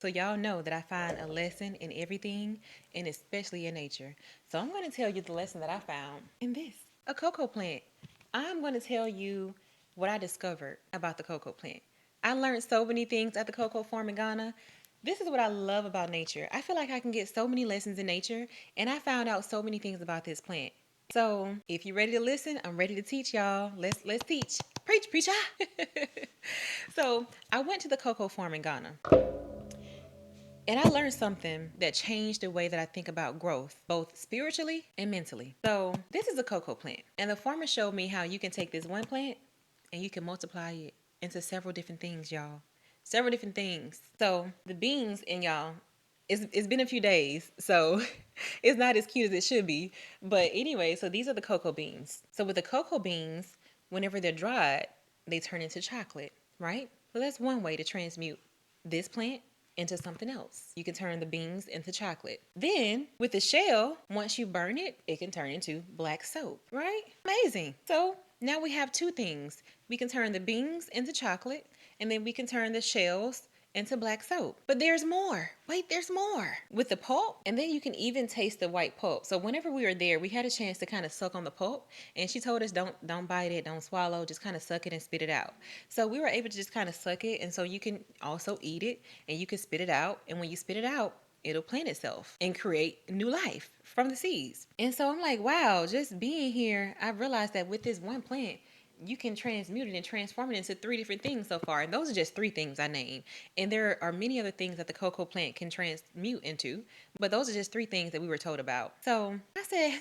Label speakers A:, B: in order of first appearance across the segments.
A: So y'all know that I find a lesson in everything and especially in nature. So I'm going to tell you the lesson that I found in this, a cocoa plant. I'm going to tell you what I discovered about the cocoa plant. I learned so many things at the cocoa farm in Ghana. This is what I love about nature. I feel like I can get so many lessons in nature, and I found out so many things about this plant. So, if you're ready to listen, I'm ready to teach y'all. Let's teach. Preach, preacher. So, I went to the cocoa farm in Ghana. And I learned something that changed the way that I think about growth, both spiritually and mentally. So, this is a cocoa plant. And the farmer showed me how you can take this one plant and you can multiply it into several different things, y'all. Several different things. So, the beans in y'all, it's been a few days, so it's not as cute as it should be. But anyway, so these are the cocoa beans. So, with the cocoa beans, whenever they're dried, they turn into chocolate, right? So, that's one way to transmute this plant into something else. You can turn the beans into chocolate. Then, with the shell, once you burn it, it can turn into black soap, right? Amazing. So, now we have two things. We can turn the beans into chocolate, and then we can turn the shells into black soap. But there's more. Wait, there's more. With the pulp, and then you can even taste the white pulp. So whenever we were there, we had a chance to kind of suck on the pulp, and she told us don't bite it, don't swallow, just kind of suck it and spit it out. So we were able to just kind of suck it, and so you can also eat it and you can spit it out, and when you spit it out, it'll plant itself and create new life from the seeds. And so I'm like, wow, just being here, I realized that with this one plant, you can transmute it and transform it into three different things so far. And those are just three things I named. And there are many other things that the cocoa plant can transmute into, but those are just three things that we were told about. So I said,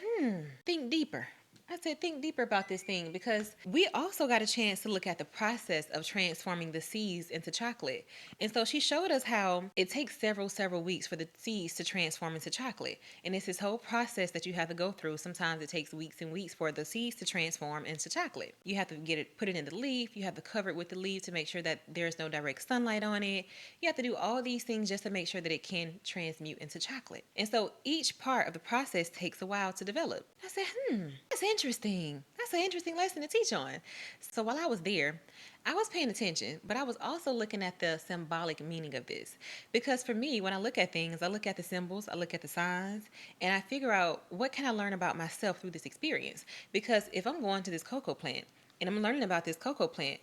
A: think deeper. I said, think deeper about this thing because we also got a chance to look at the process of transforming the seeds into chocolate. And so she showed us how it takes several weeks for the seeds to transform into chocolate. And it's this whole process that you have to go through. Sometimes it takes weeks and weeks for the seeds to transform into chocolate. You have to put it in the leaf. You have to cover it with the leaf to make sure that there's no direct sunlight on it. You have to do all these things just to make sure that it can transmute into chocolate. And so each part of the process takes a while to develop. I said, that's interesting. That's an interesting lesson to teach on. So while I was there, I was paying attention, but I was also looking at the symbolic meaning of this. Because for me, when I look at things, I look at the symbols, I look at the signs, and I figure out what can I learn about myself through this experience. Because if I'm going to this cocoa plant and I'm learning about this cocoa plant,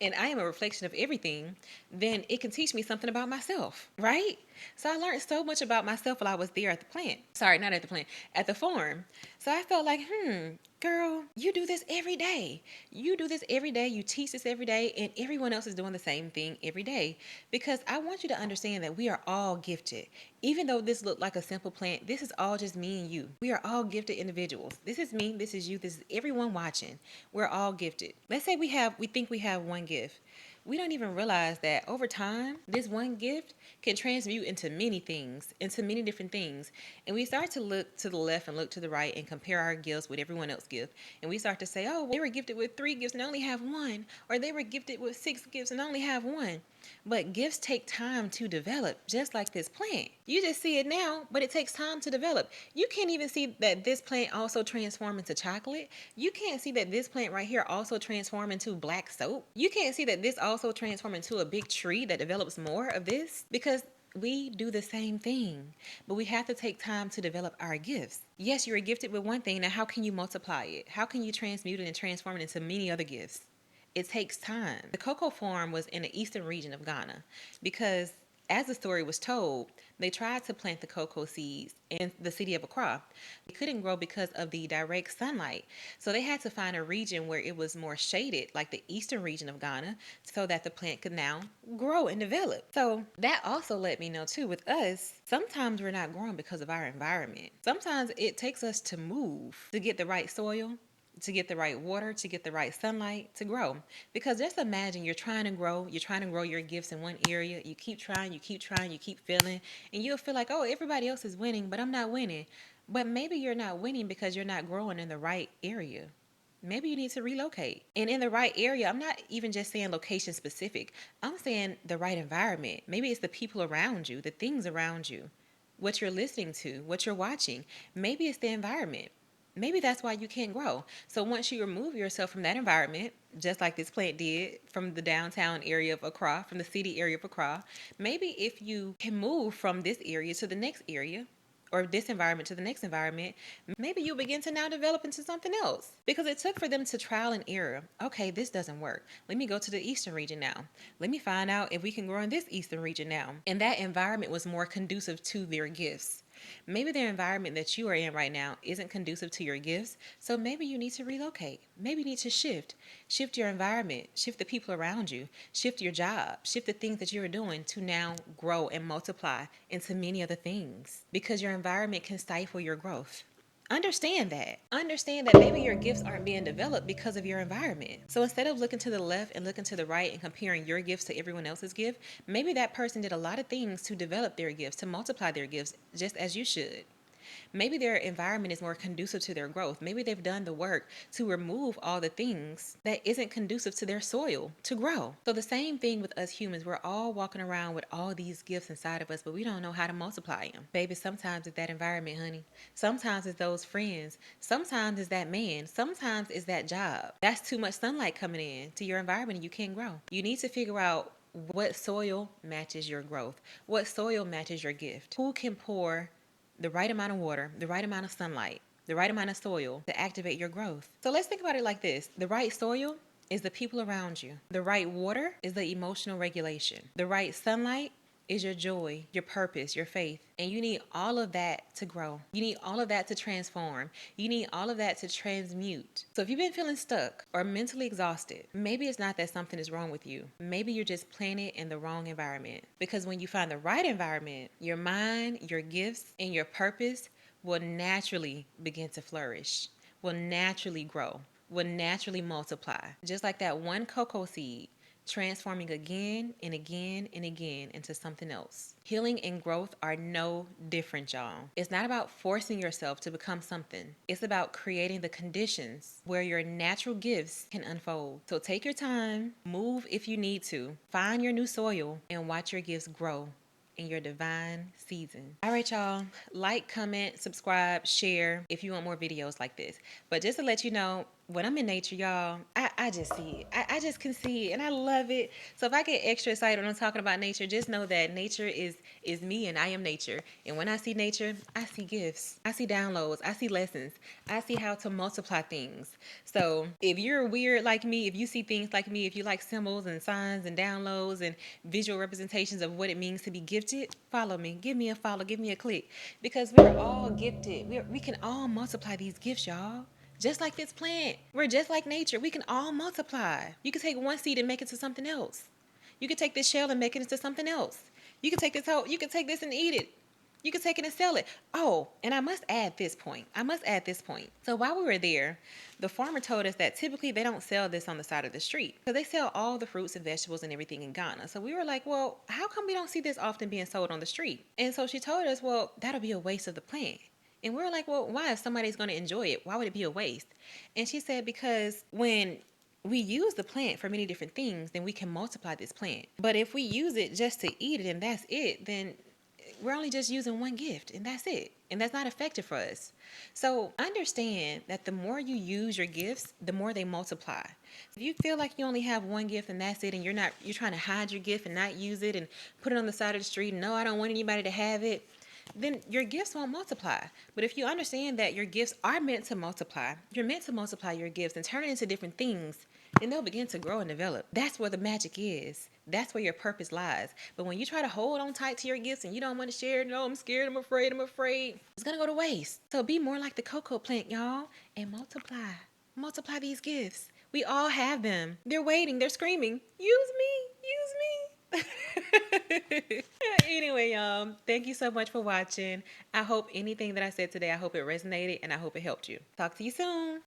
A: and I am a reflection of everything, then it can teach me something about myself, right? So I learned so much about myself while I was there at the plant. Sorry, not at the plant, at the farm. So I felt like, girl, you do this every day. You do this every day. You teach this every day, and everyone else is doing the same thing every day. Because I want you to understand that we are all gifted. Even though this looked like a simple plant, this is all just me and you. We are all gifted individuals. This is me, this is you, this is everyone watching. We're all gifted. Let's say we think we have one gift. We don't even realize that over time, this one gift can transmute into many things, into many different things. And we start to look to the left and look to the right and compare our gifts with everyone else's gift. And we start to say, oh, well, they were gifted with 3 gifts and only have one. Or they were gifted with 6 gifts and only have one. But gifts take time to develop, just like this plant. You just see it now, but it takes time to develop. You can't even see that this plant also transforms into chocolate. You can't see that this plant right here also transforms into black soap. You can't see that this also transforms into a big tree that develops more of this because we do the same thing, but we have to take time to develop our gifts. Yes, you're gifted with one thing. Now, how can you multiply it? How can you transmute it and transform it into many other gifts? It takes time. The cocoa farm was in the eastern region of Ghana because, as the story was told, they tried to plant the cocoa seeds in the city of Accra. They couldn't grow because of the direct sunlight. So they had to find a region where it was more shaded, like the eastern region of Ghana, so that the plant could now grow and develop. So that also let me know too, with us, sometimes we're not growing because of our environment. Sometimes it takes us to move to get the right soil, to get the right water, to get the right sunlight, to grow. Because just imagine you're trying to grow your gifts in one area. You keep trying, you keep trying, you keep failing, and you'll feel like, oh, everybody else is winning, but I'm not winning. But maybe you're not winning because you're not growing in the right area. Maybe you need to relocate. And in the right area, I'm not even just saying location specific. I'm saying the right environment. Maybe it's the people around you, the things around you, what you're listening to, what you're watching. Maybe it's the environment. Maybe that's why you can't grow. So once you remove yourself from that environment, just like this plant did from the downtown area of Accra, from the city area of Accra, maybe if you can move from this area to the next area, or this environment to the next environment, maybe you'll begin to now develop into something else. Because it took for them to trial and error. Okay, this doesn't work. Let me go to the eastern region now. Let me find out if we can grow in this eastern region now. And that environment was more conducive to their gifts. Maybe the environment that you are in right now isn't conducive to your gifts, so maybe you need to relocate. Maybe you need to shift. Shift your environment, shift the people around you, shift your job, shift the things that you are doing to now grow and multiply into many other things because your environment can stifle your growth. Understand that. Understand that maybe your gifts aren't being developed because of your environment. So instead of looking to the left and looking to the right and comparing your gifts to everyone else's gift, maybe that person did a lot of things to develop their gifts, to multiply their gifts, just as you should. Maybe their environment is more conducive to their growth. Maybe they've done the work to remove all the things that isn't conducive to their soil to grow. So the same thing with us humans. We're all walking around with all these gifts inside of us, but we don't know how to multiply them. Baby, sometimes it's that environment, honey. Sometimes it's those friends. Sometimes it's that man. Sometimes it's that job. That's too much sunlight coming in to your environment and you can't grow. You need to figure out what soil matches your growth, what soil matches your gift, who can pour the right amount of water, the right amount of sunlight, the right amount of soil to activate your growth. So let's think about it like this. The right soil is the people around you. The right water is the emotional regulation. The right sunlight is your joy, your purpose, your faith. And you need all of that to grow. You need all of that to transform. You need all of that to transmute. So if you've been feeling stuck or mentally exhausted, maybe it's not that something is wrong with you. Maybe you're just planted in the wrong environment. Because when you find the right environment, your mind, your gifts, and your purpose will naturally begin to flourish, will naturally grow, will naturally multiply. Just like that one cocoa seed transforming again and again and again into something else. Healing and growth are no different, y'all. It's not about forcing yourself to become something. It's about creating the conditions where your natural gifts can unfold. So take your time, move if you need to, find your new soil, and watch your gifts grow in your divine season. All right, y'all. Like, comment, subscribe, share if you want more videos like this. But just to let you know, when I'm in nature, y'all, I just see it. I just can see it and I love it. So if I get extra excited when I'm talking about nature, just know that nature is me and I am nature. And when I see nature, I see gifts. I see downloads. I see lessons. I see how to multiply things. So if you're weird like me, if you see things like me, if you like symbols and signs and downloads and visual representations of what it means to be gifted, follow me. Give me a follow. Give me a click. Because we're all gifted. We can all multiply these gifts, y'all. Just like this plant. We're just like nature. We can all multiply. You can take one seed and make it to something else. You can take this shell and make it into something else. You can take this whole, you can take this and eat it. You can take it and sell it. Oh, and I must add this point. So while we were there, the farmer told us that typically they don't sell this on the side of the street because they sell all the fruits and vegetables and everything in Ghana. So we were like, well, how come we don't see this often being sold on the street? And so she told us, well, that'll be a waste of the plant. And we were like, well, why? If somebody's going to enjoy it, why would it be a waste? And she said, because when we use the plant for many different things, then we can multiply this plant. But if we use it just to eat it and that's it, then we're only just using one gift and that's it. And that's not effective for us. So understand that the more you use your gifts, the more they multiply. If you feel like you only have one gift and that's it, and you're trying to hide your gift and not use it and put it on the side of the street, and no, I don't want anybody to have it, then your gifts won't multiply. But if you understand that your gifts are meant to multiply, you're meant to multiply your gifts and turn it into different things, then they'll begin to grow and develop. That's where the magic is. That's where your purpose lies. But when you try to hold on tight to your gifts and you don't want to share, no, I'm scared, I'm afraid, it's going to go to waste. So be more like the cocoa plant, y'all, and multiply. Multiply these gifts. We all have them. They're waiting. They're screaming, use me, use me. Anyway, y'all, thank you so much for watching. I hope anything that I said today, I hope it resonated and I hope it helped you. Talk to you soon.